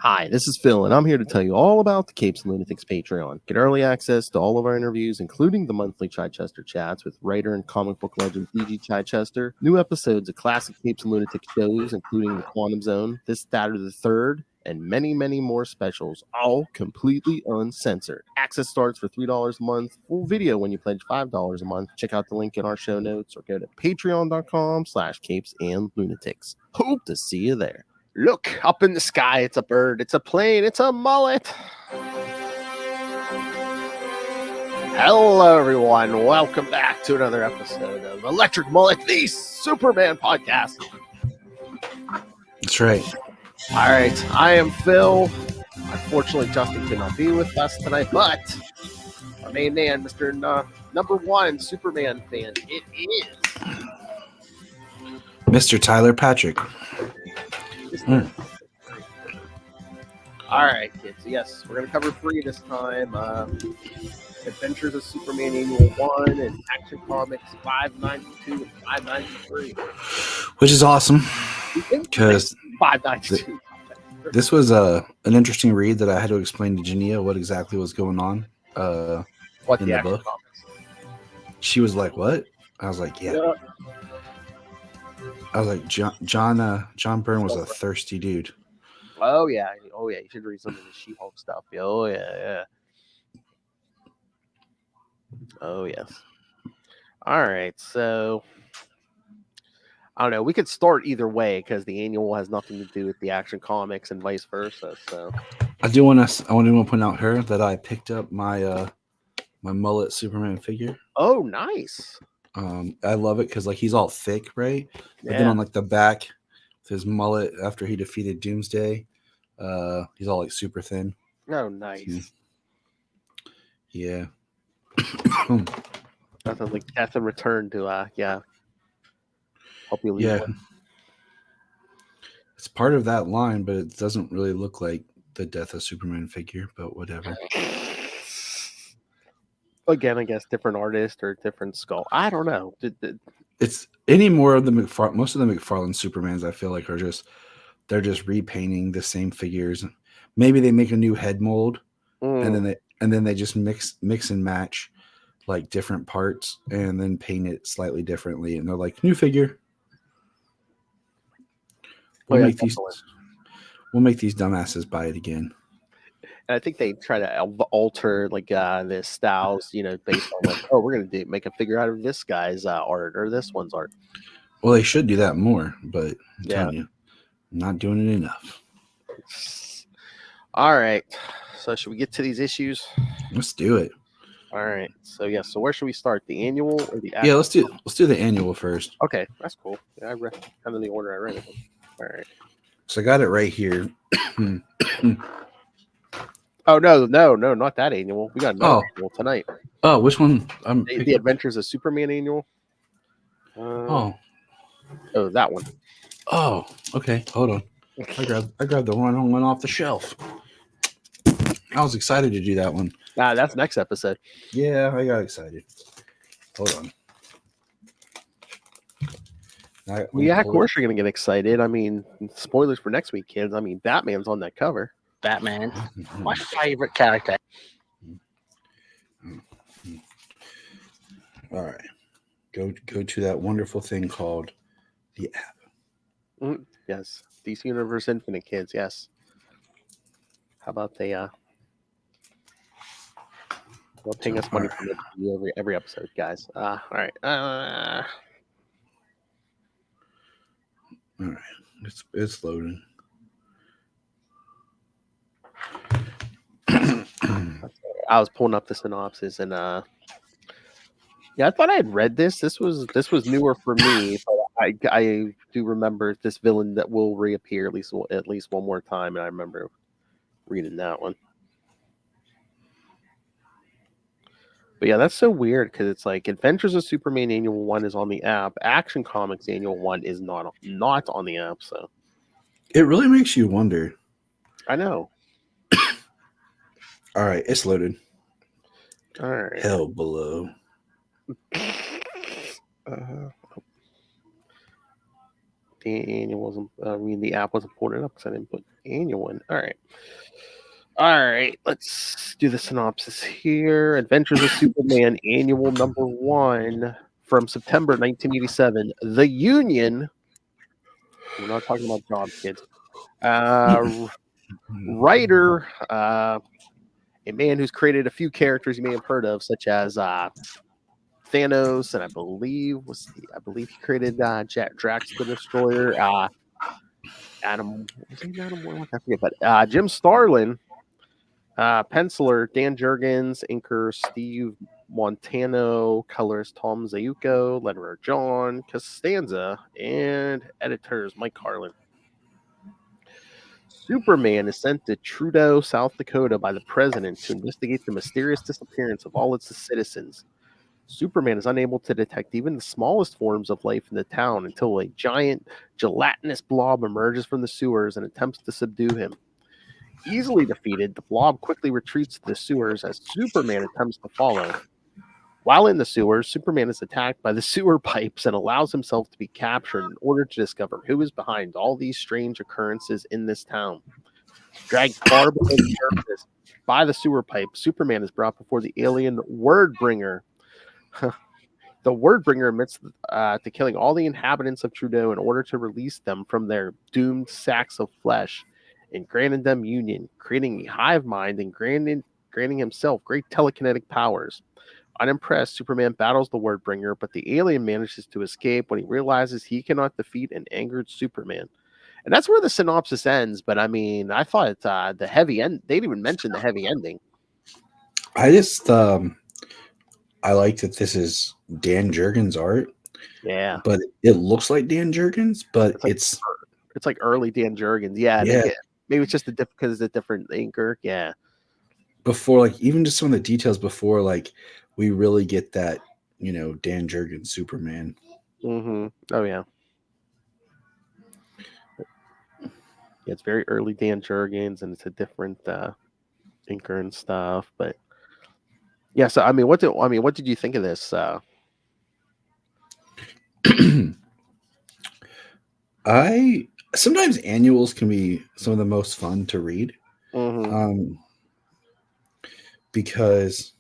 Hi, this is Phil, and I'm here to tell you all about the Capes and Lunatics Patreon. Get early access to all of our interviews, including the monthly Chichester chats with writer and comic book legend D.G. Chichester, new episodes of classic Capes and Lunatics shows, including The Quantum Zone, This, That, or the Third, and many, many more specials, all completely uncensored. Access starts for $3 a month, full video when you pledge $5 a month. Check out the link in our show notes or go to patreon.com/capesandlunatics. Hope to see you there. Look up in the sky. It's a bird. It's a plane. It's a mullet. Hello, everyone. Welcome back to another episode of Electric Mullet, the Superman podcast. That's right. All right. I am Phil. Unfortunately, Justin cannot be with us tonight, but our main man, Mr. Number One Superman fan, it is Mr. Tyler Patrick. All right, kids. Yes, we're going to cover 3 this time. Adventures of Superman Annual 1 and Action Comics 592 and 593. Which is awesome. Because 592. This was an interesting read that I had to explain to Jania what exactly was going on What in the book. Comics? She was like, what? I was like, yeah. I was like, John Byrne was a thirsty dude. Oh yeah. You should read some of the She-Hulk stuff. Oh yeah. Oh yes. All right, so I don't know. We could start either way because the annual has nothing to do with the Action Comics and vice versa. So I want to point out here that I picked up my my mullet Superman figure. Oh, nice. I love it because like he's all thick, right? But then on like the back with his mullet after he defeated Doomsday, he's all like super thin. Oh, nice. Yeah. Nothing like death and return to help you leave. Yeah. It's part of that line, but it doesn't really look like the Death of Superman figure, but whatever. Again, I guess different artist or different skull. I don't know. It's any more of the most of the McFarlane Supermans I feel like they're just repainting the same figures. Maybe they make a new head mold and then they just mix and match like different parts and then paint it slightly differently and they're like new figure. We'll make these dumbasses buy it again. And I think they try to alter like the styles, based on like, oh, we're gonna make a figure out of this guy's art or this one's art. Well, they should do that more, but I'm telling you, I'm not doing it enough. All right, so should we get to these issues? Let's do it. All right, so so where should we start? The annual or the Let's do the annual first. Okay, that's cool. Yeah, I read kind of the order I read it. All right, so I got it right here. Oh no, not that annual. We got another annual tonight. Oh, which one? The Adventures of Superman annual. That one. Oh, okay. Hold on. I grabbed the wrong one off the shelf. I was excited to do that one. That's next episode. Yeah, I got excited. Hold on. Of course you're gonna get excited. I mean, spoilers for next week, kids. I mean, Batman's on that cover. Batman, my favorite character. All right, go to that wonderful thing called the app. Yes, DC Universe Infinite, kids. Yes. How about they they'll paying us money for every episode, guys. All right. All right, it's loading. I was pulling up the synopsis and I thought I had read this. This was newer for me, but I do remember this villain that will reappear at least one more time, and I remember reading that one. But yeah, that's so weird because it's like Adventures of Superman Annual 1 is on the app. Action Comics Annual 1 is not on the app, so it really makes you wonder. I know. All right, it's loaded. All right. Hell below. the annual wasn't. The app wasn't pulling it up because I didn't put annual in. All right. Let's do the synopsis here. Adventures of Superman, annual number 1 from September 1987. The Union. We're not talking about jobs, kids. Writer, a man who's created a few characters you may have heard of, such as Thanos, and I believe he created Drax the Destroyer. Adam, was he Adam Warlock? I forget, but Jim Starlin, penciler Dan Jurgens, inker Steve Montano, colorist Tom Zayuko, letterer John Costanza, and editors Mike Carlin. Superman is sent to Trudeau, South Dakota by the president to investigate the mysterious disappearance of all its citizens. Superman is unable to detect even the smallest forms of life in the town until a giant gelatinous blob emerges from the sewers and attempts to subdue him. Easily defeated, the blob quickly retreats to the sewers as Superman attempts to follow. While in the sewers, Superman is attacked by the sewer pipes and allows himself to be captured in order to discover who is behind all these strange occurrences in this town. Dragged far below the surface by the sewer pipe, Superman is brought before the alien Wordbringer. The Wordbringer admits to killing all the inhabitants of Trudeau in order to release them from their doomed sacks of flesh and granted them union, creating a hive mind and granting himself great telekinetic powers. Unimpressed, Superman battles the Wordbringer, but the alien manages to escape when he realizes he cannot defeat an angered Superman. And that's where the synopsis ends. But I mean, I thought the heavy end. They didn't even mention the heavy ending. I just I like that this is Dan Jurgens' art. Yeah, but it looks like Dan Jurgens, but it's like early Dan Jurgens. Yeah, maybe it's just because it's a different inker. Yeah. Before, like, even just some of the details before, like, we really get that, Dan Jurgens Superman. Mm-hmm. Oh yeah. Yeah, it's very early Dan Jurgens, and it's a different inker and stuff. But yeah, so I mean, what did you think of this? Sometimes annuals can be some of the most fun to read, because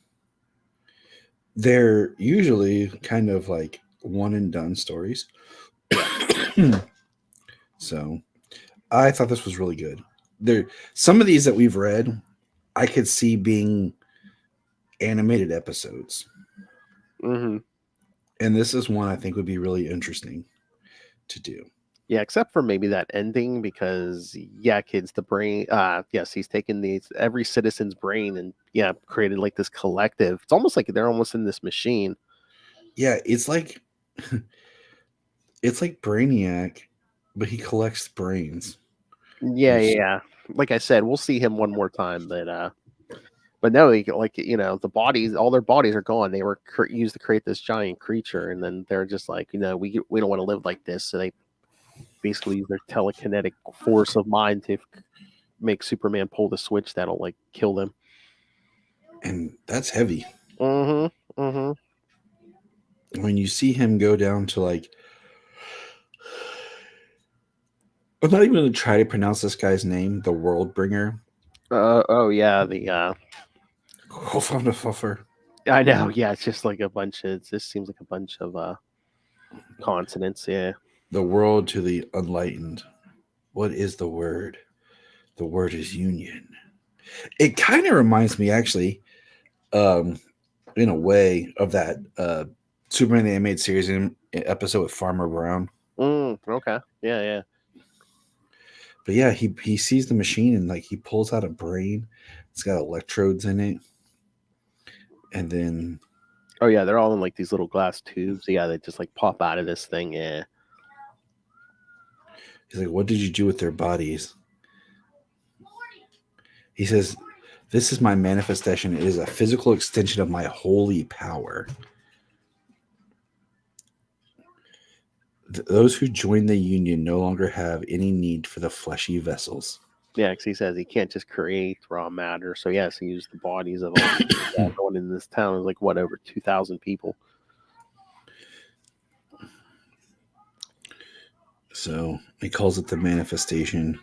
they're usually kind of like one and done stories. So I thought this was really good. Some of these that we've read, I could see being animated episodes. Mm-hmm. And this is one I think would be really interesting to do. Yeah, except for maybe that ending, because kids, the brain. Yes, he's taken every citizen's brain and created like this collective. It's almost like they're almost in this machine. Yeah, it's like Brainiac, but he collects brains. Yeah. Like I said, we'll see him one more time, but no, the bodies, all their bodies are gone. They were used to create this giant creature, and then they're just like, we don't want to live like this, so they basically use their telekinetic force of mind to make Superman pull the switch that'll like kill them. And that's heavy. Mm-hmm. When you see him go down to like, I'm not even going to try to pronounce this guy's name, the Worldbringer. Oh yeah, the I know. Yeah, it's just like a bunch of. It just seems like a bunch of consonants. Yeah. The world to the unlightened. What is the word? The word is union. It kind of reminds me, actually, in a way, of that Superman the Animated Series episode with Farmer Brown. Okay. Yeah. But yeah, he sees the machine and like he pulls out a brain. It's got electrodes in it. And then oh yeah, they're all in like these little glass tubes. Yeah, they just like pop out of this thing. Yeah. He's like, what did you do with their bodies? He says, this is my manifestation. It is a physical extension of my holy power. Those who join the union no longer have any need for the fleshy vessels. Yeah, because he says he can't just create raw matter. So yes, he used the bodies of all the people going in this town. It was like over 2,000 people. So he calls it the manifestation.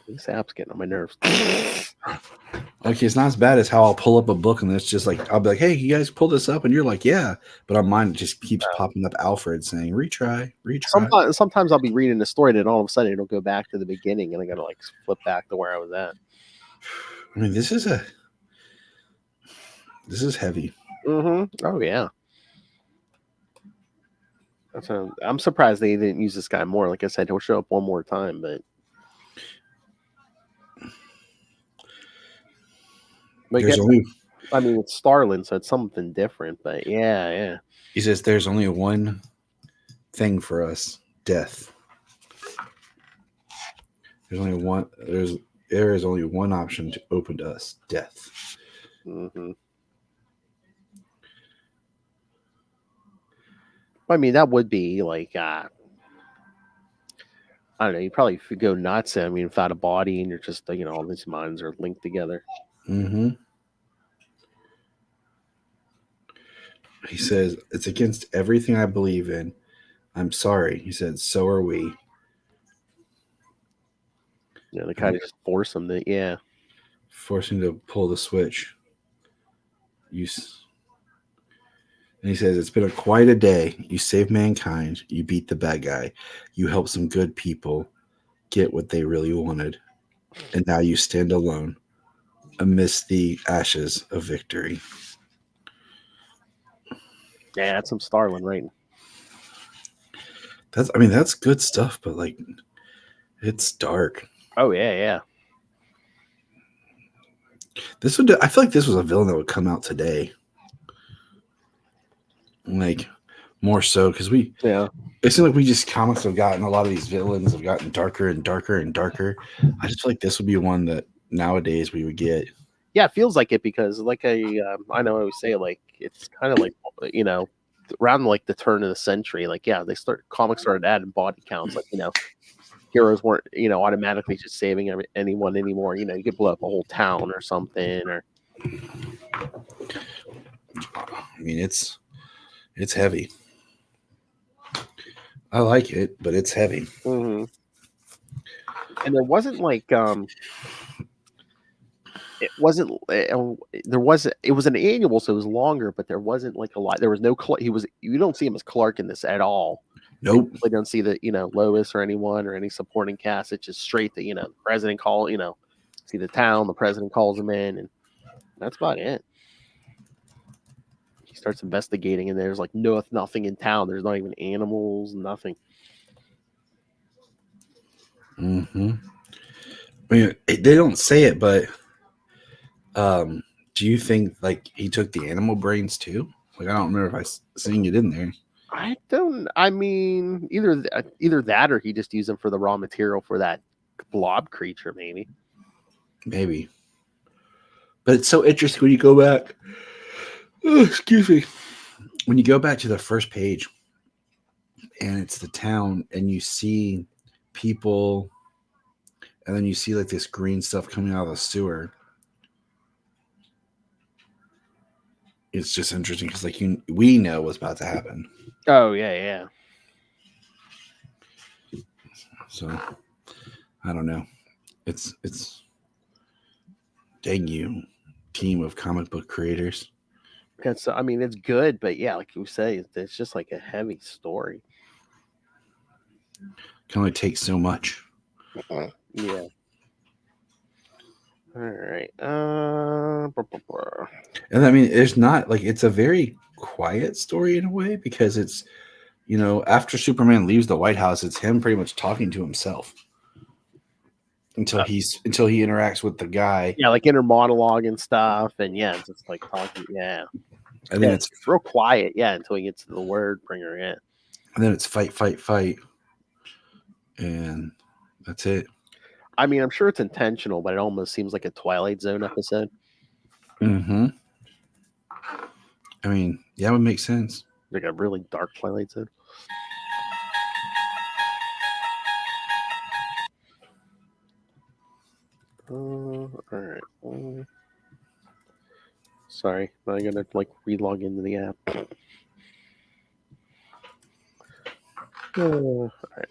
This app's getting on my nerves. Okay, it's not as bad as how I'll pull up a book and it's just like I'll be like, "Hey, you guys pull this up," and you're like, "Yeah," but on mine it just keeps popping up Alfred saying, "Retry, retry." Sometimes I'll be reading the story, and then all of a sudden it'll go back to the beginning, and I gotta like flip back to where I was at. I mean, this is heavy. Mm-hmm. Oh yeah. I'm surprised they didn't use this guy more. Like I said, he'll show up one more time, but There's again, only I mean, it's Starlin, so it's something different. But yeah. He says there's only one thing for us: death. There is only one option to open to us: death. Mm-hmm. I mean, that would be like I don't know. You probably if you go nuts. I mean, without a body, and you're just all these minds are linked together. Mm-hmm. He says it's against everything I believe in. I'm sorry. He said, so are we. Yeah, they kind of just force them to Forcing to pull the switch. And he says, it's been quite a day. You saved mankind. You beat the bad guy. You helped some good people get what they really wanted. And now you stand alone amidst the ashes of victory. Yeah, that's some Starlin writing. That's good stuff, but like it's dark. Oh yeah. I feel like this was a villain that would come out today. Like more so because it seems like we just comics have gotten a lot of these villains have gotten darker and darker and darker. I just feel like this would be one that nowadays we would get. Yeah, it feels like it because like I know I always say like it's kind of like around like the turn of the century, like comics started adding body counts, like heroes weren't automatically just saving anyone anymore. You could blow up a whole town or something. Or I mean, it's heavy. I like it, but it's heavy. Mm-hmm. And there wasn't like it wasn't there wasn't it was an annual, so it was longer, but there wasn't like a lot. There was no you don't see him as Clark in this at all. Nope. We don't see the Lois or anyone or any supporting cast. It's just straight the the president see the town, the president calls him in, and that's about it. He starts investigating, and there's like nothing in town. There's not even animals, nothing. Mm-hmm. I mean, they don't say it, but do you think like he took the animal brains too? Like I don't remember if seeing it in there. I don't. I mean, either that or he just used them for the raw material for that blob creature, maybe. Maybe. But it's so interesting when you go back. Oh, excuse me. When you go back to the first page, and it's the town, and you see people, and then you see like this green stuff coming out of the sewer. It's just interesting because like we know what's about to happen. Oh yeah. So I don't know. It's dang you, team of comic book creators. Because I mean, it's good, but yeah, like you say, it's just like a heavy story. Can only take so much. Yeah. All right. And I mean, it's not like it's a very quiet story in a way because it's after Superman leaves the White House, it's him pretty much talking to himself until he interacts with the guy. Yeah, like inner monologue and stuff, and yeah, just like talking. Yeah, and then it's real quiet. Yeah, until he gets to the word bringer. Yeah, and then it's fight, and that's it. I mean, I'm sure it's intentional, but it almost seems like a Twilight Zone episode. Mm-hmm. I mean, yeah, it would make sense. Like a really dark Twilight Zone. All right. Sorry, I'm gonna like relog into the app. All right.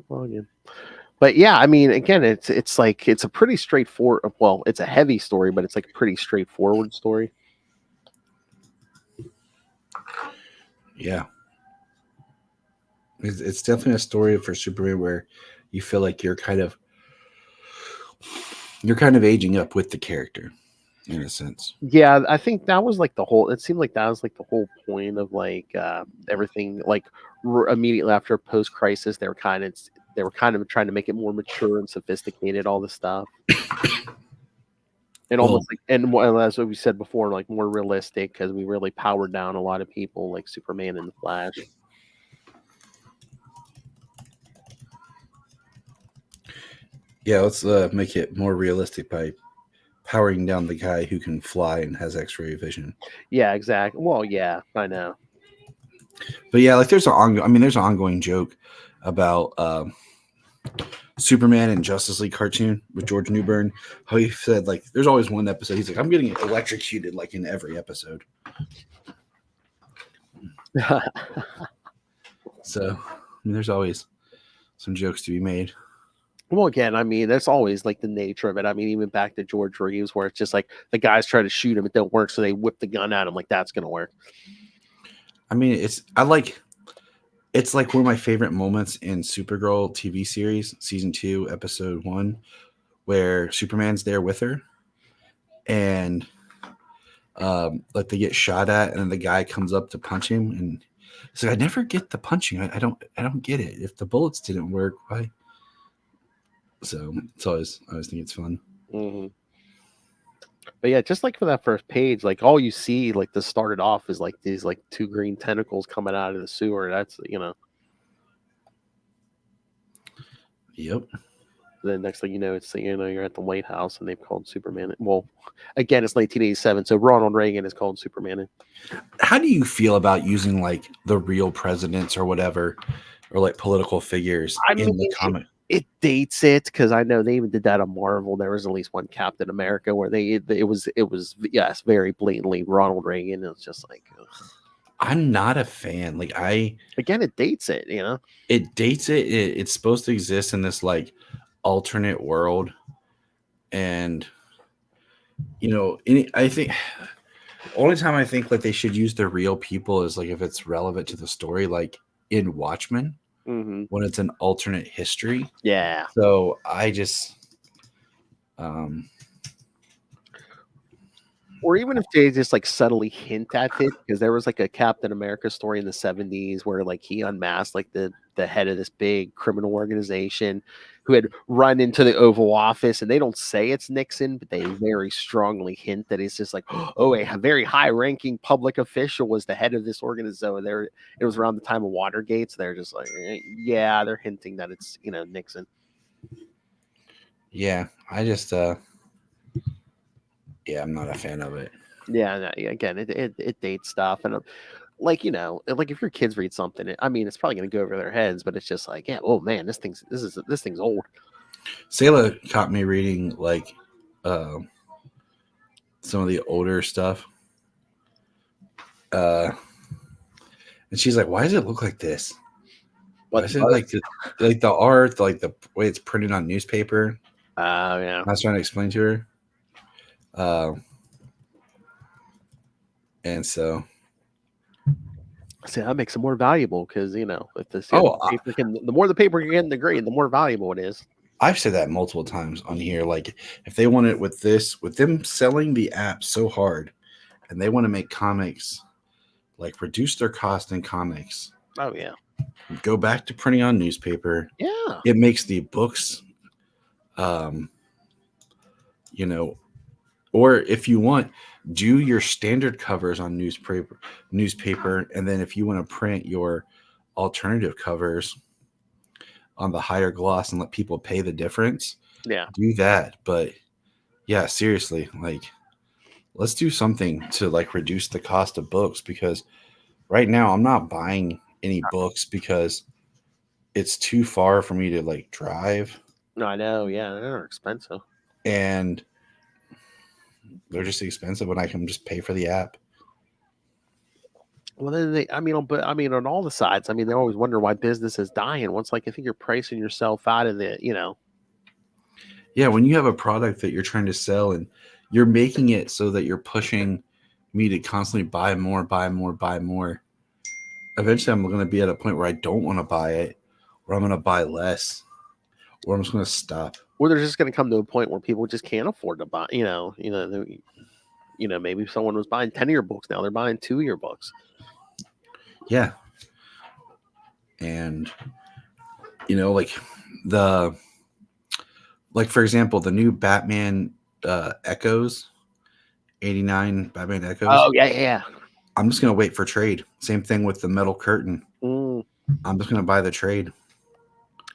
Log in. But yeah, I mean, again, it's like it's a pretty straightforward. Well, it's a heavy story, but it's like a pretty straightforward story. Yeah. It's definitely a story for Superman where you feel like you're kind of aging up with the character in a sense. Yeah, I think that was like the whole. It seemed like that was like the whole point of like everything. Like immediately after post crisis, they were kind of trying to make it more mature and sophisticated. All this stuff, and Well, almost like as we said before, like more realistic because we really powered down a lot of people, like Superman and the Flash. yeah, let's make it more realistic by powering down the guy who can fly and has X-ray vision. Yeah, exactly. Well, yeah, I know. But yeah, like there's an ongoing joke about Superman and Justice League cartoon with George Newbern. How he said like there's always one episode. He's like, I'm getting electrocuted like in every episode. So there's always some jokes to be made. Well, again, I mean, that's always like the nature of it. I mean, even back to George Reeves, where it's just like the guys try to shoot him, it don't work, so they whip the gun at him. Like that's gonna work. I mean, it's like one of my favorite moments in Supergirl TV series, season 2, episode 1, where Superman's there with her, and like they get shot at, and then the guy comes up to punch him, and he's like, "I never get the punching. I don't get it. If the bullets didn't work, why?" So I always think it's fun. Mm-hmm. But yeah, just like for that first page, like all you see, like this started off is like these like two green tentacles coming out of the sewer. That's Yep. the next thing you know, it's you're at the White House and they've called Superman. Well, again, it's 1987, so Ronald Reagan is called Superman. How do you feel about using like the real presidents or whatever, or like political figures in the comic? It dates it because I know they even did that on Marvel. There was at least one Captain America where it was yes, very blatantly Ronald Reagan. It was just like ugh. I'm not a fan. Like Again, it dates it. it dates it. It's supposed to exist in this like alternate world, and I think only time I think like they should use the real people is like if it's relevant to the story, like in Watchmen, Mm-hmm. when it's an alternate history. Yeah. So I just Or even if they just like subtly hint at it, because there was like a Captain America story in the 70s where like he unmasked like the head of this big criminal organization who had run into the Oval Office, and they don't say it's Nixon, but they very strongly hint that it's just like, oh, a very high-ranking public official was the head of this organization. So there, it was around the time of Watergate, so they're just like, yeah, they're hinting that it's Nixon. Yeah, I just yeah, I'm not a fan of it. Yeah, again, it dates stuff, and like like if your kids read something, I mean, it's probably going to go over their heads, but it's just like, yeah, oh man, this thing's old. Sayla caught me reading like some of the older stuff, and she's like, "Why does it look like this? Why is it like the art, like the way it's printed on newspaper?" Yeah. I was trying to explain to her. And so that makes it more valuable because if the more the paper can get in the grade, the more valuable it is. I've said that multiple times on here. Like if they want it with them selling the app so hard, and they want to make comics, like reduce their cost in comics. Oh yeah. Go back to printing on newspaper. Yeah. It makes the books, or if you want, do your standard covers on newspaper, and then if you want to print your alternative covers on the higher gloss and let people pay the difference, do that. But yeah, seriously, like let's do something to like reduce the cost of books, because right now I'm not buying any books because it's too far for me to like drive. No, I know. Yeah, they're expensive, and they're just expensive when I can just pay for the app. Well, then on all the sides, they always wonder why business is dying. Once, I think you're pricing yourself out of the, Yeah, when you have a product that you're trying to sell and you're making it so that you're pushing me to constantly buy more, buy more, buy more. Eventually, I'm going to be at a point where I don't want to buy it, or I'm going to buy less, or I'm just going to stop. or there's just going to come to a point where people just can't afford to buy. Maybe someone was buying 10 of your books, now they're buying 2 of your books. Yeah, and for example, the new Batman Echoes, 89 Batman Echoes. Oh yeah. I'm just going to wait for trade. Same thing with the Metal Curtain. I'm just going to buy the trade.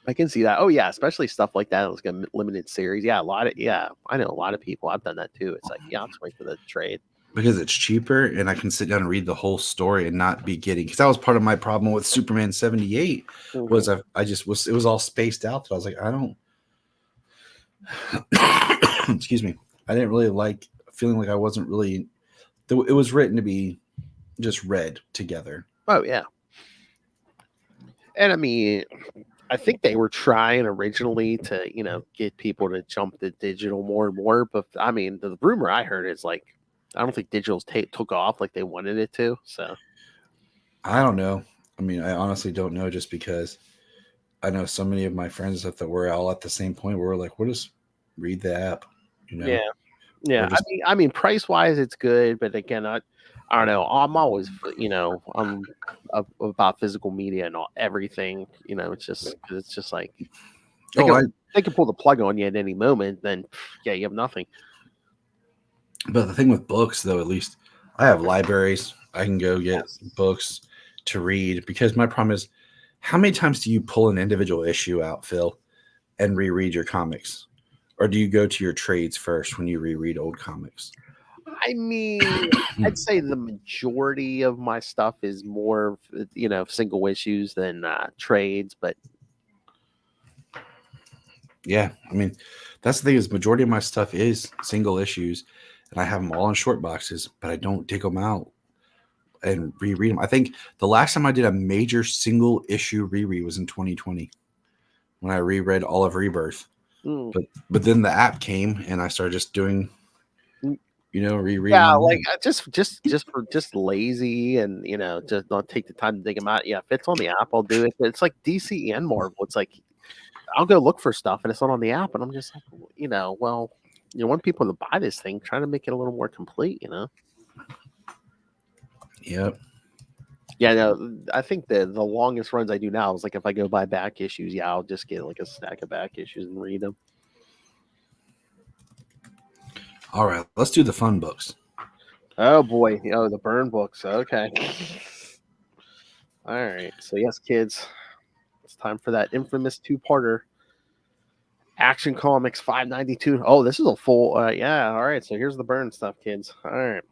I can see that. Oh yeah, especially stuff like that. It's like a limited series. Yeah, I know a lot of people. I've done that too. It's like, I'll just wait for the trade because it's cheaper, and I can sit down and read the whole story and not be getting. Because that was part of my problem with Superman 78 was it was all spaced out. That I was like, I don't. Excuse me. I didn't really like feeling like I wasn't really. It was written to be just read together. Oh yeah. And I think they were trying originally to, get people to jump to digital more and more. But the rumor I heard is I don't think digital's took off like they wanted it to. So I don't know. I honestly don't know, just because I know so many of my friends that were all at the same point where we're like, we'll just read the app, Yeah. Just... price wise, it's good. But again, I don't know. I'm always, I'm about physical media and everything. It's just like they can pull the plug on you at any moment. Then you have nothing. But the thing with books, though, at least I have libraries. I can go get books to read, because my problem is, how many times do you pull an individual issue out, Phil, and reread your comics? Or do you go to your trades first when you reread old comics? I'd say the majority of my stuff is more, single issues than trades. But yeah, that's the thing, is majority of my stuff is single issues, and I have them all in short boxes, but I don't dig them out and reread them. I think the last time I did a major single issue reread was in 2020 when I reread all of Rebirth. But then the app came and I started just doing, rereading. Yeah, just lazy, and just not take the time to dig them out. Yeah, if it's on the app, I'll do it. But it's like DC and Marvel. It's like I'll go look for stuff and it's not on the app, and I'm just like, want people to buy this thing, try to make it a little more complete. Yep. Yeah, no, I think the longest runs I do now is if I go buy back issues, I'll just get a stack of back issues and read them. All right, let's do the fun books. Oh boy, the burn books. Okay. All right, so yes, kids, it's time for that infamous 2-parter. Action Comics 592. Oh, this is a full. Yeah. All right, so here's the burn stuff, kids. All right.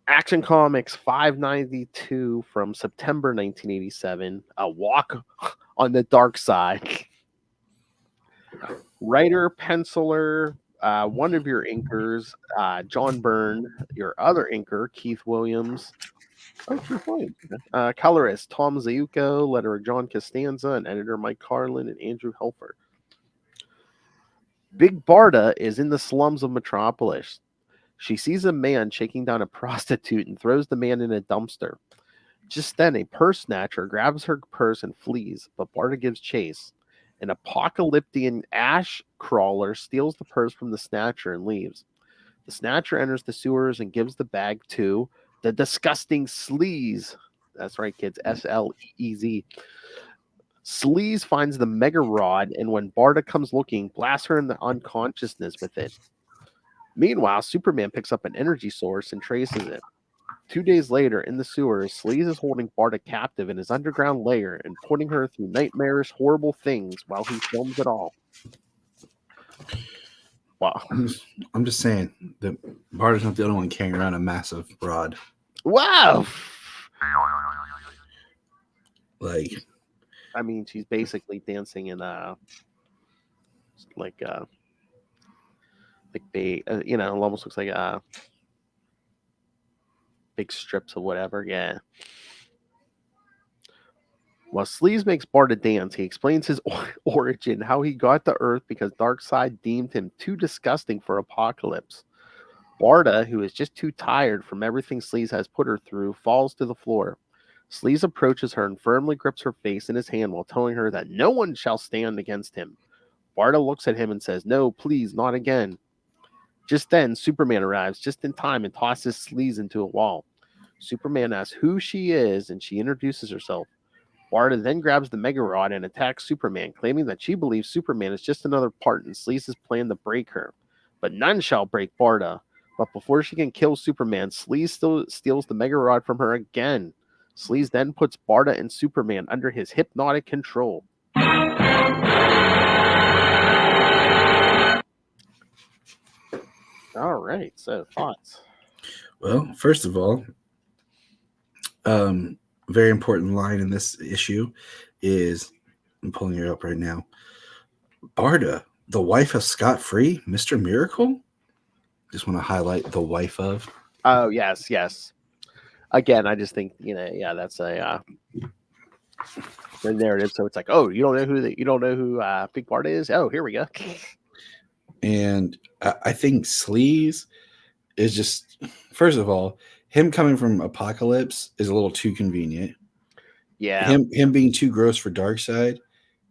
Action Comics 592 from September 1987. A Walk on the Dark Side. Writer, penciler, one of your inkers, John Byrne. Your other inker, Keith Williams. Oh, Keith Williams. Colorist, Tom Zayuko. Letterer, John Costanza. And editor, Mike Carlin and Andrew Helfer. Big Barda is in the slums of Metropolis. She sees a man shaking down a prostitute and throws the man in a dumpster. Just then, a purse snatcher grabs her purse and flees, but Barda gives chase. An apocalyptic ash crawler steals the purse from the snatcher and leaves. The snatcher enters the sewers and gives the bag to the disgusting Sleez. That's right, kids. Sleez. Sleez finds the mega rod, and when Barda comes looking, blasts her in the unconsciousness with it. Meanwhile, Superman picks up an energy source and traces it. 2 days later, in the sewers, Sleez is holding Barda captive in his underground lair and putting her through nightmarish, horrible things while he films it all. Wow. I'm just saying that Barda's not the only one carrying around a massive rod. Wow. She's basically dancing in it almost looks like big strips of whatever. Yeah. While Sleez makes Barda dance, he explains his origin, how he got to Earth because Darkseid deemed him too disgusting for Apocalypse. Barda, who is just too tired from everything Sleez has put her through, falls to the floor. Sleez approaches her and firmly grips her face in his hand while telling her that no one shall stand against him. Barda looks at him and says, "No, please, not again." Just then, Superman arrives just in time and tosses Sleez into a wall. Superman asks who she is, and she introduces herself. Barda then grabs the Mega Rod and attacks Superman, claiming that she believes Superman is just another part in Sleez's plan to break her. But none shall break Barda. But before she can kill Superman, Sleez still steals the Mega Rod from her again. Sleez then puts Barda and Superman under his hypnotic control. All right, so thoughts? Well, first of all, very important line in this issue is, I'm pulling it up right now. Barda, the wife of Scott Free, Mr. Miracle. Just want to highlight the wife of. Oh yes, yes. Again, I just think that's a the narrative. So it's like, oh, you don't know who Big Barda is? Oh, here we go. And I think Sleez is just, first of all, him coming from Apocalypse is a little too convenient. Yeah. Him being too gross for Darkseid, a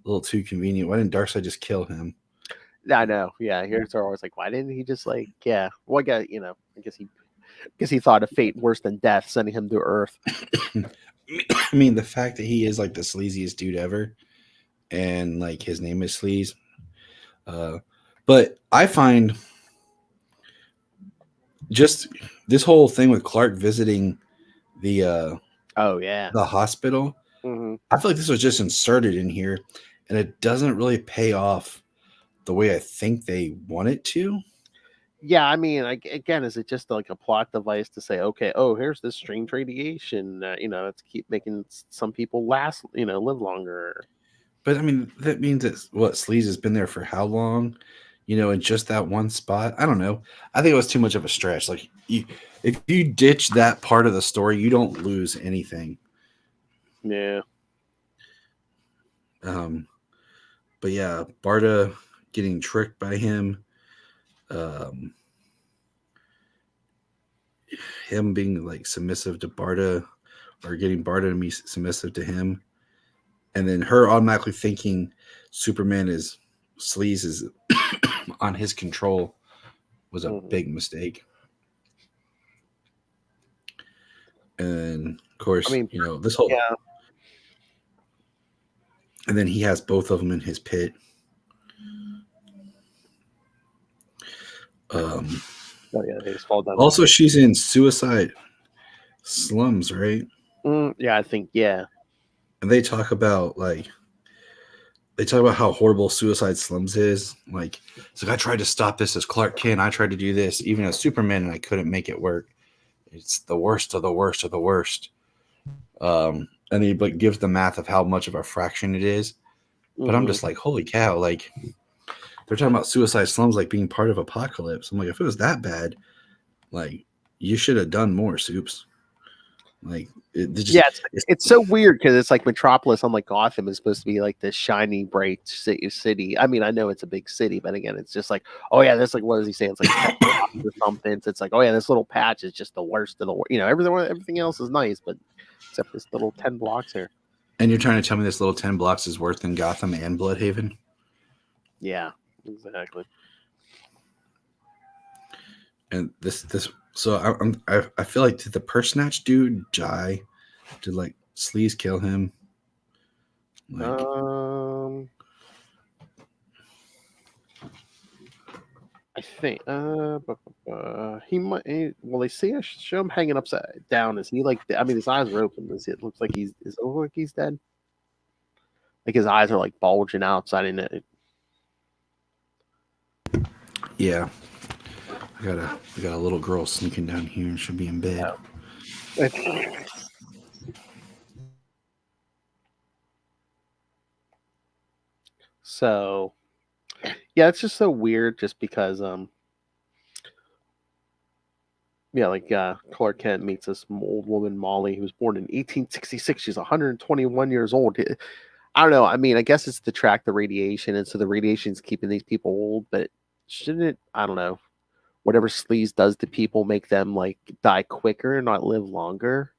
little too convenient. Why didn't Darkseid just kill him? I know. Yeah. Here's always like, why didn't he just Well, I guess he thought of fate worse than death, sending him to Earth. I mean, the fact that he is like the sleaziest dude ever, and like his name is Sleez. But I find just this whole thing with Clark visiting the the hospital. Mm-hmm. I feel like this was just inserted in here, and it doesn't really pay off the way I think they want it to. Yeah, I mean, again, is it just like a plot device to say, okay, oh, here's this strange radiation, to keep making some people live longer. But I mean, that means that Sleaze has been there for how long? In just that one spot. I don't know. I think it was too much of a stretch. Like, if you ditch that part of the story, you don't lose anything. Yeah. But yeah, Barda getting tricked by him. Him being like submissive to Barda, or getting Barda to be submissive to him, and then her automatically thinking Superman is Sleaze is on his control was a big mistake. And of course, this whole and then he has both of them in his pit. They just fall down. Also, she's in Suicide Slums, right? Yeah, I think And they talk about how horrible Suicide Slums is. Like, it's like, I tried to stop this as Clark Kent. I tried to do this even as Superman, and I couldn't make it work. It's the worst of the worst of the worst. And he gives the math of how much of a fraction it is. But I'm just like, holy cow! Like, they're talking about Suicide Slums like being part of Apocalypse. I'm like, if it was that bad, like, you should have done more, Soups. Like, it's so weird because it's like Metropolis, unlike Gotham, is supposed to be like this shiny, bright city. I mean, I know it's a big city, but again, it's just like, oh yeah, that's like, what does he say? It's like or something. So it's like, oh yeah, this little patch is just the worst of the worst. Everything else is nice, but except this little 10 blocks here. And you're trying to tell me this little 10 blocks is worse than Gotham and Bloodhaven? Yeah, exactly. And so I feel like, did the purse snatch dude die? Did like Sleaze kill him? Like, I think he might. Well, they show him hanging upside down. Is he like? I mean, his eyes are open. It looks like he's. Does it look like he's dead? Like his eyes are like bulging outside in it. Yeah. I got a little girl sneaking down here and should be in bed. Oh. So, yeah, it's just so weird. Just because Yeah, like Clark Kent meets this old woman, Molly, who was born in 1866. She's 121 years old. I don't know. I mean, I guess it's to track the radiation, and so the radiation's keeping these people old, but shouldn't it, I don't know, whatever Sleez does to people make them like die quicker, not live longer?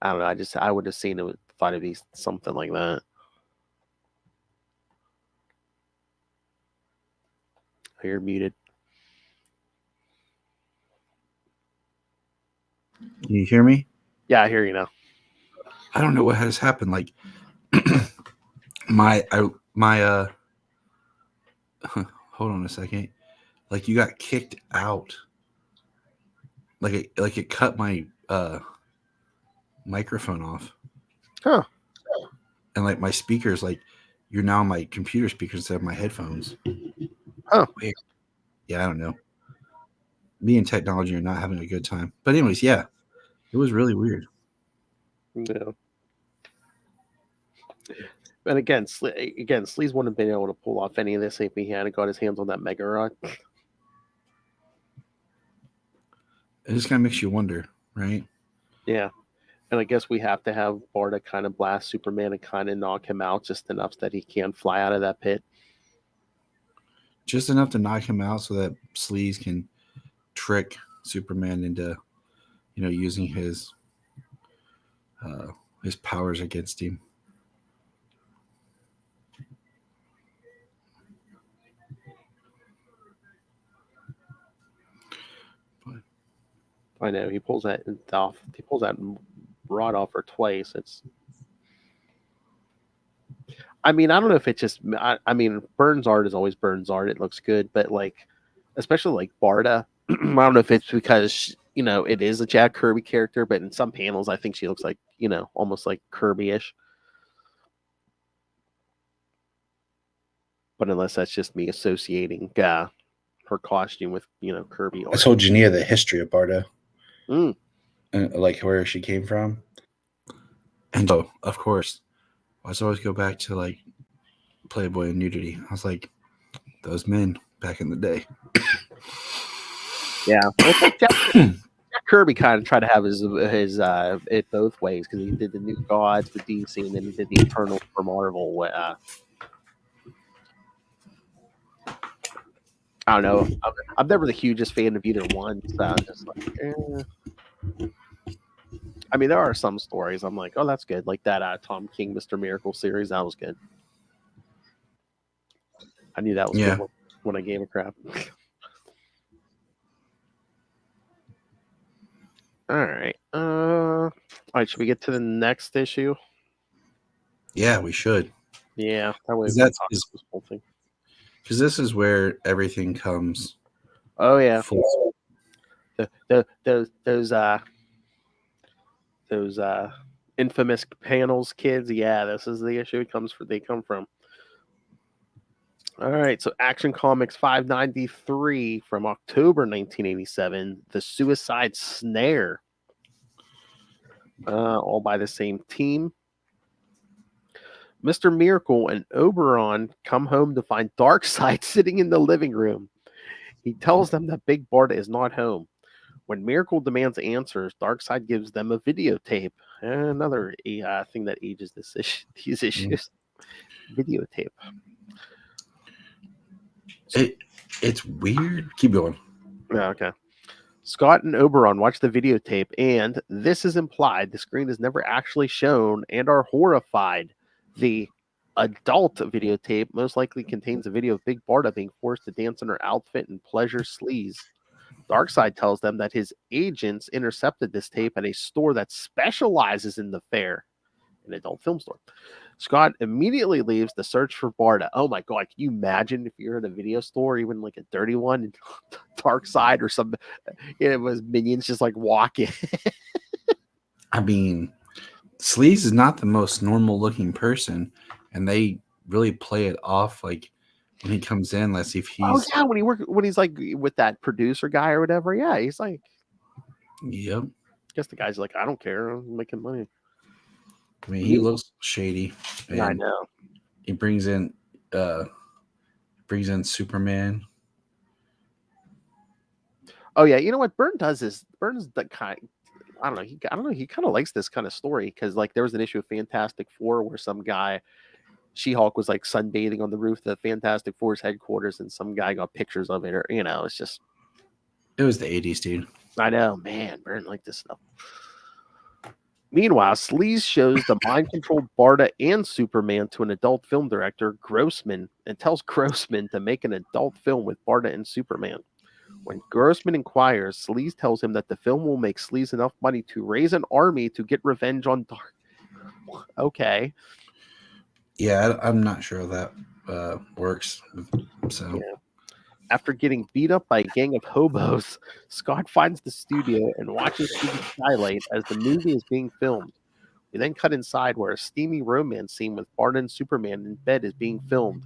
I don't know. I would have seen it, thought it'd be something like that. Oh, you're muted. Can you hear me? Yeah, I hear you now. I don't know what has happened. Like my hold on a second. Like you got kicked out. Like it cut my microphone off. Huh. And like my speakers, like you're now my computer speakers instead of my headphones. Huh. Weird. Yeah, I don't know. Me and technology are not having a good time. But anyways, yeah. It was really weird. Yeah. And again, Sleez wouldn't have been able to pull off any of this if he hadn't got his hands on that Mega Rod. It just kind of makes you wonder, right? Yeah. And I guess we have to have Barda kind of blast Superman and kind of knock him out just enough that he can fly out of that pit. Just enough to knock him out so that Sleez can trick Superman into, using his powers against him. I know he pulls that off. He pulls that rod off her twice. I mean, I don't know if it's just. I mean, Burns' art is always Burns' art. It looks good, but like, especially like Barda. I don't know if it's because it is a Jack Kirby character, but in some panels, I think she looks like almost like Kirby-ish. But unless that's just me associating her costume with Kirby art. I told Jania the history of Barda, Mm. and like where she came from, and so of course, I always go back to like Playboy and nudity. I was like, those men back in the day. Yeah, well, Jack Kirby kind of tried to have his it both ways because he did the New Gods with DC and then he did the Eternals for Marvel. I don't know. I'm never the hugest fan of either one. So I'm just like, I mean, there are some stories I'm like, oh, that's good. Like that Tom King Mr. Miracle series, that was good. I knew that was good when I gave a crap. All right. All right. Should we get to the next issue? Yeah, we should. Yeah, that way that's this whole thing. Because this is where everything comes. Oh yeah. Full. Those infamous panels, kids. Yeah, this is the issue. They come from. All right, so Action Comics 593 from October 1987, The Suicide Snare. All by the same team. Mr. Miracle and Oberon come home to find Darkseid sitting in the living room. He tells them that Big Barda is not home. When Miracle demands answers, Darkseid gives them a videotape. Another thing that ages these issues. Videotape. It's weird. Keep going. Yeah, okay. Scott and Oberon watch the videotape, and this is implied. The screen is never actually shown, and are horrified. The adult videotape most likely contains a video of Big Barda being forced to dance in her outfit and pleasure Sleez. Darkseid tells them that his agents intercepted this tape at a store that specializes in the fair, an adult film store. Scott immediately leaves to search for Barda. Oh my god, can you imagine if you're in a video store, even like a dirty one, and Darkseid or something, it was minions just like walking. I mean, Sleez is not the most normal looking person, and they really play it off like when he comes in, let's see if he's when he's like with that producer guy or whatever. Yeah, he's like, yep. I guess the guy's like, I don't care, I'm making money. I mean, he looks shady. Yeah, I know. He brings in Superman. Oh yeah, you know what Byrne does is Byrne's the kind. I don't know. He kind of likes this kind of story because like there was an issue of Fantastic Four where some guy, She-Hulk, was like sunbathing on the roof of the Fantastic Four's headquarters, and some guy got pictures of it. Or it's just. It was the 80s, dude. I know, man. Byrne liked this stuff. Meanwhile, Sleez shows the mind-controlled Barda and Superman to an adult film director, Grossman, and tells Grossman to make an adult film with Barda and Superman. When Grossman inquires, Sleez tells him that the film will make Sleez enough money to raise an army to get revenge on Dark. Okay. Yeah, I'm not sure if that works. So. Yeah. After getting beat up by a gang of hobos, Scott finds the studio and watches through the skylight as the movie is being filmed. We then cut inside where a steamy romance scene with Barda and Superman in bed is being filmed.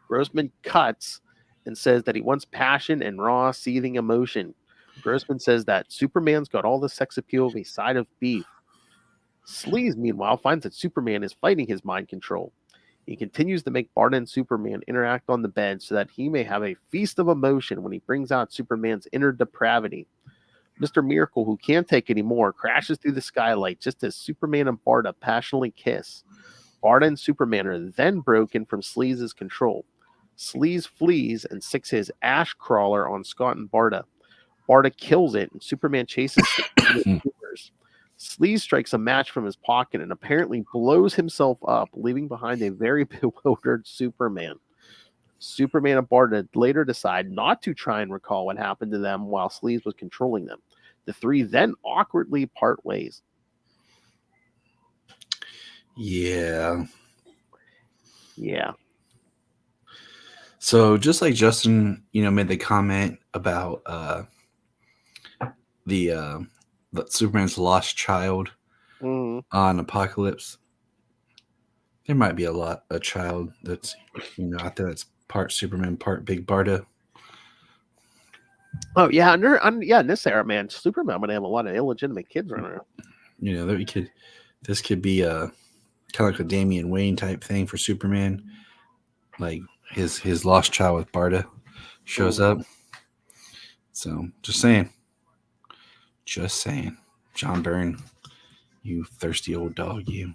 Grossman cuts and says that he wants passion and raw, seething emotion. Grossman says that Superman's got all the sex appeal of a side of beef. Sleez, meanwhile, finds that Superman is fighting his mind control. He continues to make Barda and Superman interact on the bed so that he may have a feast of emotion when he brings out Superman's inner depravity. Mr. Miracle, who can't take any more, crashes through the skylight just as Superman and Barda passionately kiss. Barda and Superman are then broken from Sleez's control. Sleez flees and sticks his ash crawler on Scott and Barda. Barda kills it, and Superman chases it. Sleez strikes a match from his pocket and apparently blows himself up, leaving behind a very bewildered Superman. Superman and Barda later decide not to try and recall what happened to them while Sleez was controlling them. The three then awkwardly part ways. Yeah. So just like Justin, made the comment about the Superman's lost child on Apocalypse, there might be a child that's out there that's part Superman, part Big Barda. Oh yeah, in this era, man, Superman would have a lot of illegitimate kids running around. This could be a kind of like a Damian Wayne type thing for Superman, like his lost child with Barda shows up. So just saying, John Byrne, you thirsty old dog, you.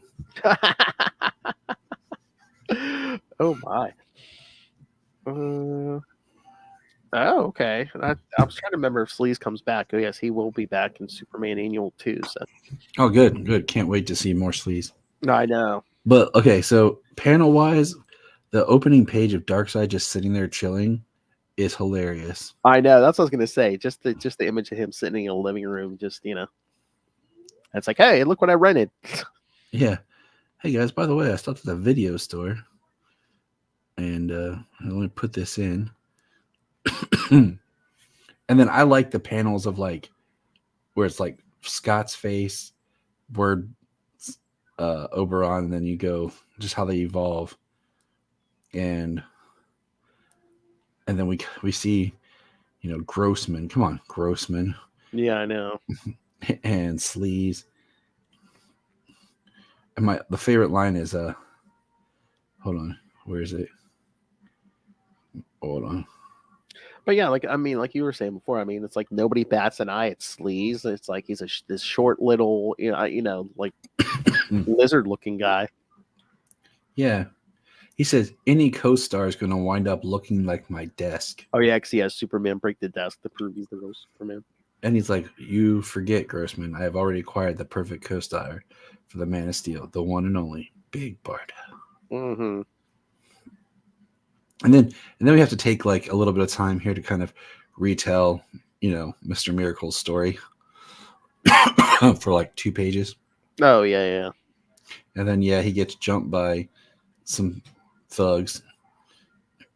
Oh my. Oh, okay. I was trying to remember if Sleez comes back. Oh yes, he will be back in Superman Annual 2. So. Oh, good. Can't wait to see more Sleez. I know. But okay, so panel wise, the opening page of Darkseid just sitting there chilling is hilarious. I know. That's what I was gonna say. Just the image of him sitting in a living room, just it's like, hey, look what I rented. Yeah. Hey guys, by the way, I stopped at the video store and I only put this in. And then I like the panels of like where it's like Scott's face, word Oberon, and then you go just how they evolve. And then we see, Grossman. Come on, Grossman. Yeah, I know. And Sleez. And the favorite line is hold on, where is it? Hold on. But yeah, like you were saying before, it's like nobody bats an eye at Sleez. It's like he's this short little, like lizard-looking guy. Yeah, he says any co-star is going to wind up looking like my desk. Oh yeah, because he has Superman break the desk to prove he's the real Superman. And he's like, "You forget, Grossman. I have already acquired the perfect co-star for the Man of Steel, the one and only Big Barda." Mm-hmm. And then we have to take like a little bit of time here to kind of retell, Mr. Miracle's story for like 2 pages. Oh yeah. And then he gets jumped by some thugs.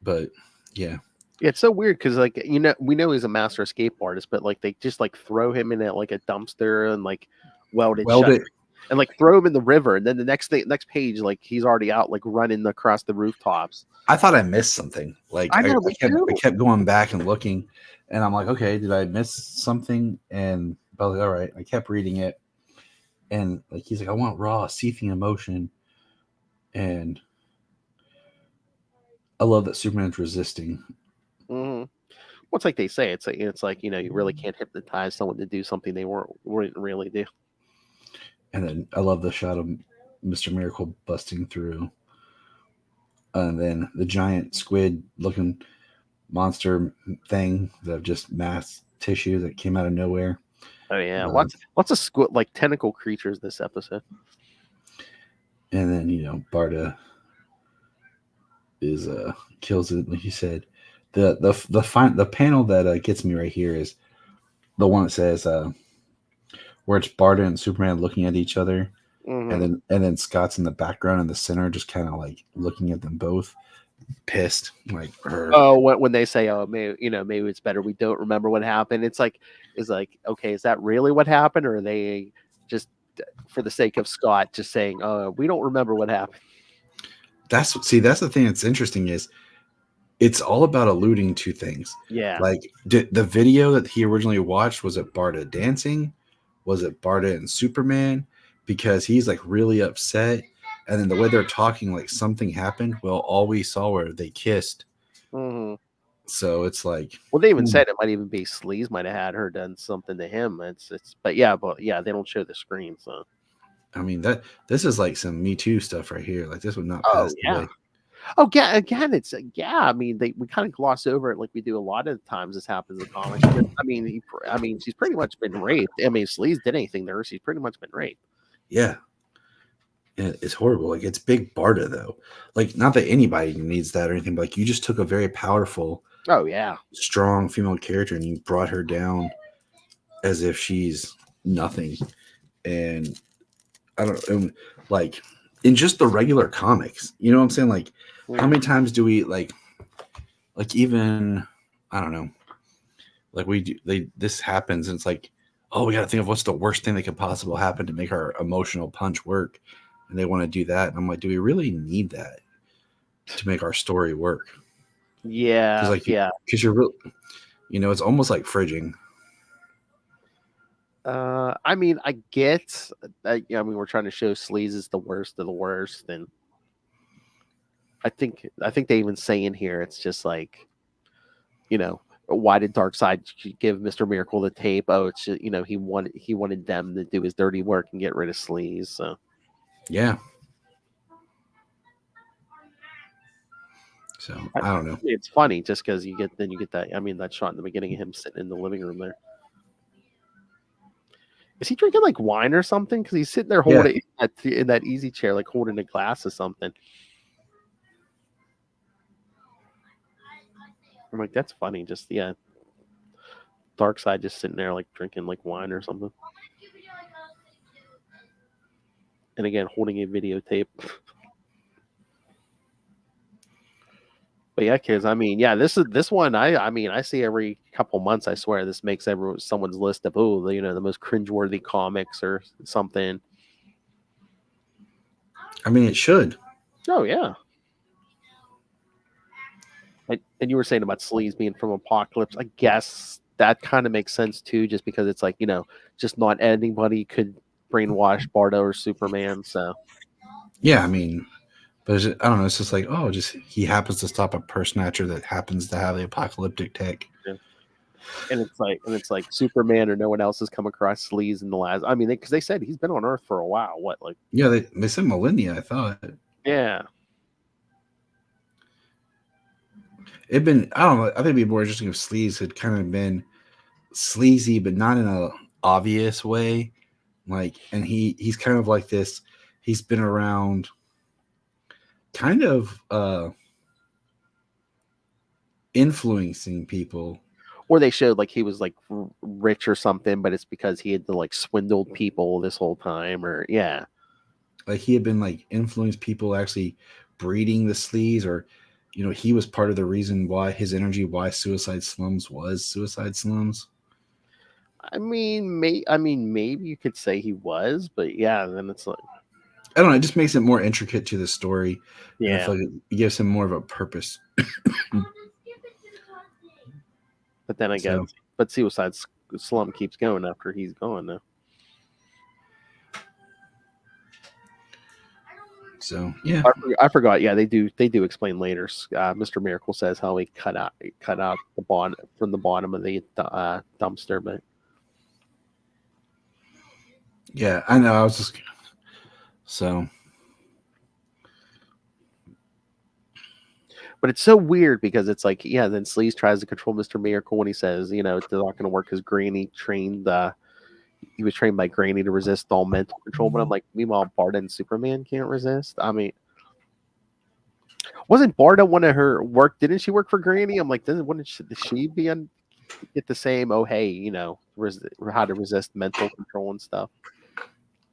But yeah, it's so weird because like we know he's a master escape artist, but like they just like throw him in like a dumpster and like weld it shut. And like throw him in the river, and then the next page, like he's already out, like running across the rooftops. I thought I missed something. Like I kept going back and looking, and I'm like, okay, did I miss something? And I was like, all right. I kept reading it, and like he's like, I want raw, seething emotion, and I love that Superman's resisting. Mm-hmm. Well, it's like they say, it's like you really can't hypnotize someone to do something they wouldn't really do. And then I love the shot of Mr. Miracle busting through, and then the giant squid looking monster thing that just mass tissue that came out of nowhere. Oh yeah, lots of squid like tentacle creatures this episode. And then Barda is kills it, like you said. The panel that gets me right here is the one that says where it's Barda and Superman looking at each other, and then Scott's in the background in the center, just kind of like looking at them both, pissed, like. Oh, when they say, "Oh, maybe it's better we don't remember what happened." It's like, okay, is that really what happened, or are they just for the sake of Scott just saying, "Oh, we don't remember what happened"? That's the thing that's interesting is it's all about alluding to things. Yeah. Like the video that he originally watched, was it Barda dancing? Was it Barda and Superman? Because he's like really upset. And then the way they're talking, like something happened. Well, all we saw were they kissed. Mm-hmm. So it's like, well, they even said it might even be Sleez might have had her done something to him. But yeah, they don't show the screen. So I mean, this is like some Me Too stuff right here. Like this would not oh pass the yeah. way. Oh yeah, again, I mean, we kind of gloss over it like we do a lot of times. This happens in comics. I mean, she's pretty much been raped. I mean, if Sleez did anything to her, she's pretty much been raped. Yeah. And it's horrible. Like it's big Barda though. Like not that anybody needs that or anything, but like you just took a very powerful, oh yeah, strong female character and you brought her down as if she's nothing. And I don't like in just the regular comics, you know what I'm saying? Like how many times do we like even I don't know, like this happens and it's like, oh, we got to think of what's the worst thing that could possibly happen to make our emotional punch work, and they want to do that, and I'm like, do we really need that to make our story work? Yeah, because you're real, it's almost like fridging. I mean, I get. I mean, we're trying to show Sleez is the worst of the worst, and I think they even say in here it's just like, why did Darkseid give Mr. Miracle the tape? Oh, it's just, he wanted them to do his dirty work and get rid of Sleez. So yeah. So I don't know. It's funny just because you get that. I mean, that shot in the beginning of him sitting in the living room there. Is he drinking like wine or something? Because he's sitting there holding in that easy chair, like holding a glass of something. I'm like, that's funny. Just Darkseid just sitting there like drinking like wine or something. And again, holding a videotape. But yeah, kids. I mean, yeah, this one. I mean, I see every couple months. I swear, this makes someone's list of the most cringeworthy comics or something. I mean, it should. Oh yeah. And you were saying about Sleez being from Apocalypse. I guess that kind of makes sense too, just because it's like just not anybody could brainwash Barda or Superman. So yeah, I mean. But I don't know. It's just like, oh, he happens to stop a purse snatcher that happens to have the apocalyptic tech. Yeah. And it's like Superman or no one else has come across Sleez in the last. I mean, because they said he's been on Earth for a while. What like? Yeah, they said millennia. I thought. Yeah. It'd been. I don't know. I think it'd be more interesting if Sleez had kind of been sleazy, but not in a obvious way. Like, and he's kind of like this. He's been around. Kind of influencing people, or they showed like he was like rich or something, but it's because he had like swindled people this whole time, or like he had been like influenced people actually breeding the Sleez, or he was part of the reason why why Suicide Slums was Suicide Slums. I mean, maybe you could say he was, but yeah, then it's like I don't know. It just makes it more intricate to the story. Yeah, I feel like it gives him more of a purpose. But then I guess, but Suicide Slum keeps going after he's gone now. So yeah, I forgot. Yeah, they do explain later. Mr. Miracle says how he cut out the bottom from the bottom of the dumpster, but yeah, I know. I was just so. But it's so weird because it's like, yeah, then Sleez tries to control Mr. Miracle when he says, you know, it's not going to work because Granny he was trained by Granny to resist all mental control. But I'm like, meanwhile, Barda and Superman can't resist. I mean, wasn't Barda one of her work? Didn't she work for Granny? I'm like, wouldn't she be on get the same? Oh, hey, you know, how to resist mental control and stuff.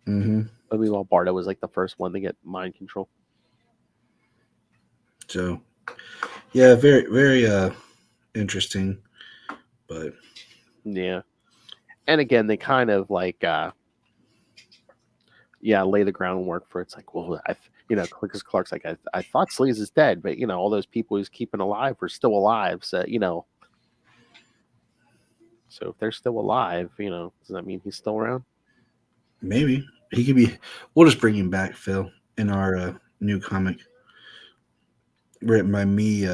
Mm-hmm. But meanwhile, Barda was like the first one to get mind control. So, yeah, very, very interesting, but yeah. And again, they kind of like, lay the groundwork for it's like, well, because Clark's like, I thought Sleez is dead, but you know, all those people he's keeping alive are still alive. So, you know, so if they're still alive, you know, does that mean he's still around? maybe he could be. We'll just bring him back, Phil, in our new comic written by me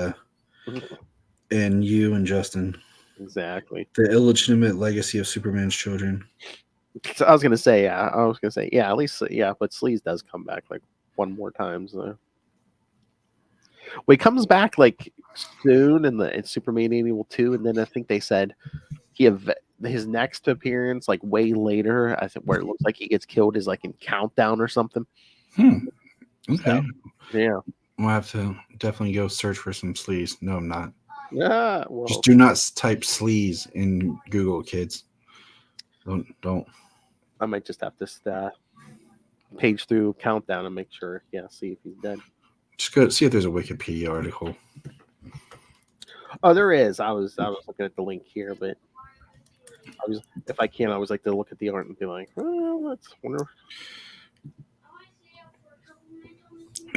and you and Justin. Exactly. The illegitimate legacy of Superman's children. So I was gonna say, at least, but Sleez does come back like one more time. So, well, he comes back like soon in Superman 82, and then I think they said his next appearance like way later. I think where it looks like he gets killed is like in Countdown or something. Okay. So, yeah. We'll have to definitely go search for some Sleez. No, I'm not. Yeah. Well, Just do not type Sleez in Google, kids. Don't. I might just have to page through Countdown and make sure. Yeah, see if he's dead. Just go see if there's a Wikipedia article. Oh, there is. I was looking at the link here, but if I can, I always like to look at the art and be like, well, let's wonder.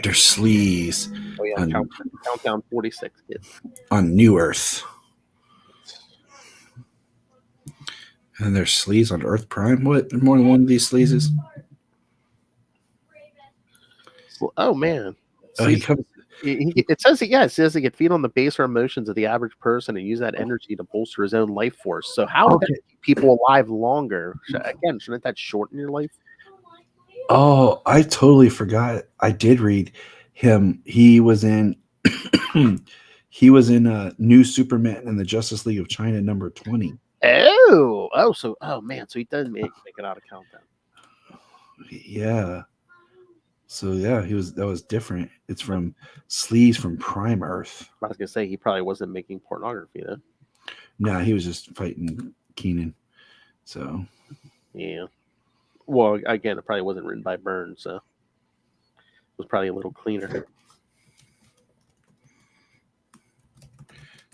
There's Sleez. Oh yeah, Countdown 46, kids. On New Earth. And there's Sleez on Earth Prime. What? More than one of these Sleezes? Oh man. Oh, he comes. It says he can feed on the baser emotions of the average person and use that energy to bolster his own life force. So how would that keep people alive longer? Again, shouldn't that shorten your life? Oh, I totally forgot. I did read him. He was in New Superman and the Justice League of China number 20. Oh man, so he does make it out of Countdown. Yeah. So yeah, that was different. It's from Sleez from Prime Earth. I was gonna say he probably wasn't making pornography though. No, he was just fighting Keenan. So yeah. Well, again, it probably wasn't written by Burns, so it was probably a little cleaner.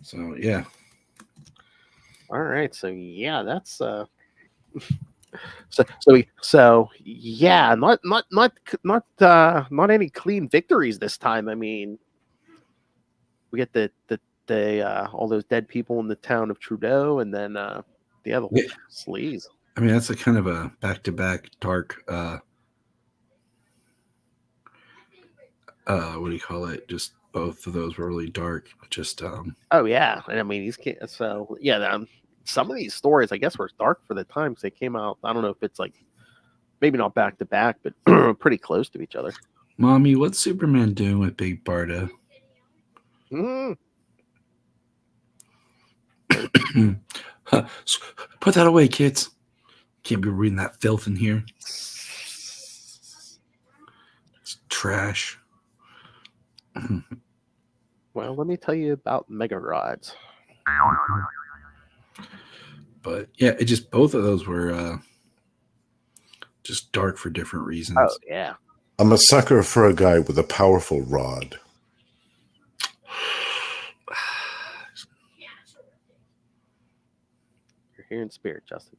So yeah. All right, so yeah, that's so yeah, not any clean victories this time. I mean, we get the all those dead people in the town of Trudeau, and then the whole Sleez. I mean, that's a kind of a back-to-back dark. What do you call it? Just both of those were really dark. Just Oh yeah, and I mean some of these stories I guess were dark for the times they came out. I don't know if it's like maybe not back to back, but pretty close to each other. Mommy, what's Superman doing with Big Barda? Put that away, kids. Can't be reading that filth in here. It's trash. Well, let me tell you about Mega Rods. But yeah, it just both of those were just dark for different reasons. Oh yeah. I'm a sucker for a guy with a powerful rod. You're here in spirit, Justin.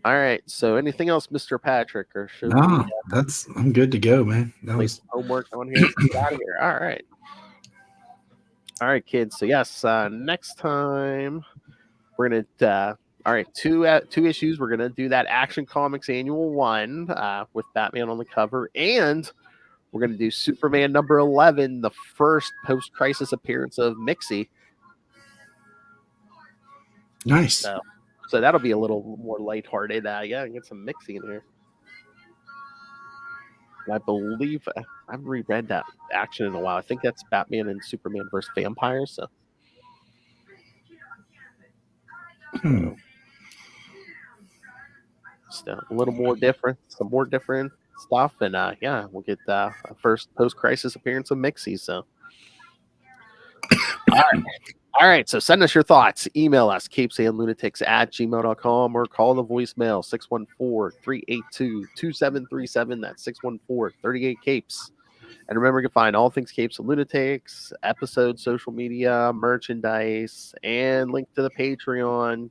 All right. So, anything else, Mr. Patrick, or should no? I'm good to go, man. That was homework on here. Get out of here. All right, kids. So yes, next time we're gonna All right, two issues. We're gonna do that Action Comics Annual 1 with Batman on the cover, and we're gonna do Superman number 11, the first post-crisis appearance of Mixie. Nice. So that'll be a little more lighthearted. Yeah, get some Mixie in here. I believe I've reread that action in a while. I think that's Batman and Superman versus vampires. So. Still a little more different, some more different stuff, and yeah, we'll get a first post-crisis appearance of Mixie. So, all right. So send us your thoughts. Email us CapesandLunatics@gmail.com or call the voicemail 614-382-2737. That's 614-38-Capes. And remember, you can find all things Capes and Lunatics, episodes, social media, merchandise, and link to the Patreon.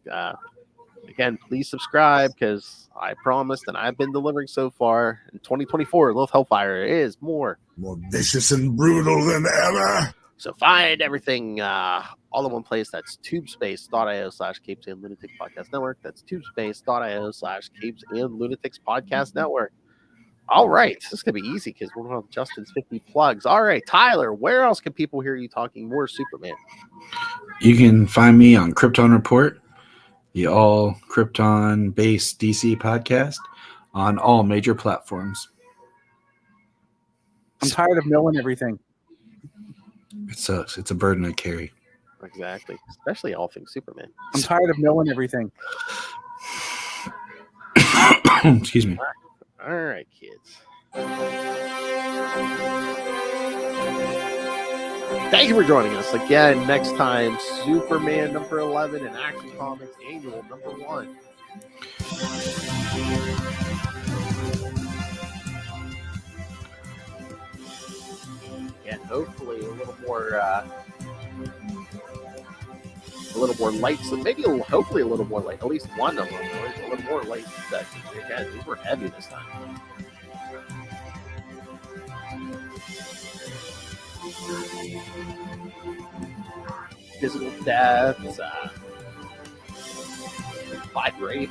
Again, please subscribe because I promised and I've been delivering so far. In 2024, Lilith Hellfire is more vicious and brutal than ever. So find everything all in one place. That's tubespace.io/Capes and Lunatics Podcast Network. That's tubespace.io/Capes and Lunatics Podcast Network. All right. This is going to be easy because we're going to have Justin's 50 plugs. All right, Tyler, where else can people hear you talking more Superman? You can find me on Krypton Report, the all Krypton-based DC podcast on all major platforms. I'm tired of knowing everything. It sucks. It's a burden I carry. Exactly. Especially all things Superman. I'm tired of knowing everything. Excuse me. All right, kids. Thank you for joining us again. Next time, Superman number 11 and Action Comics Annual number 1. And hopefully a little more light. So maybe hopefully a little more light. At least one of them. A little more light. Again, these were heavy this time. Physical deaths, 5 rape.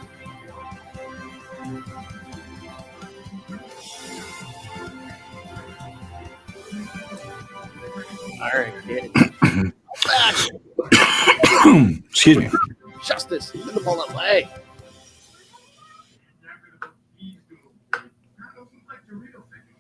All right, kid. Excuse me. Justice in the bullet way.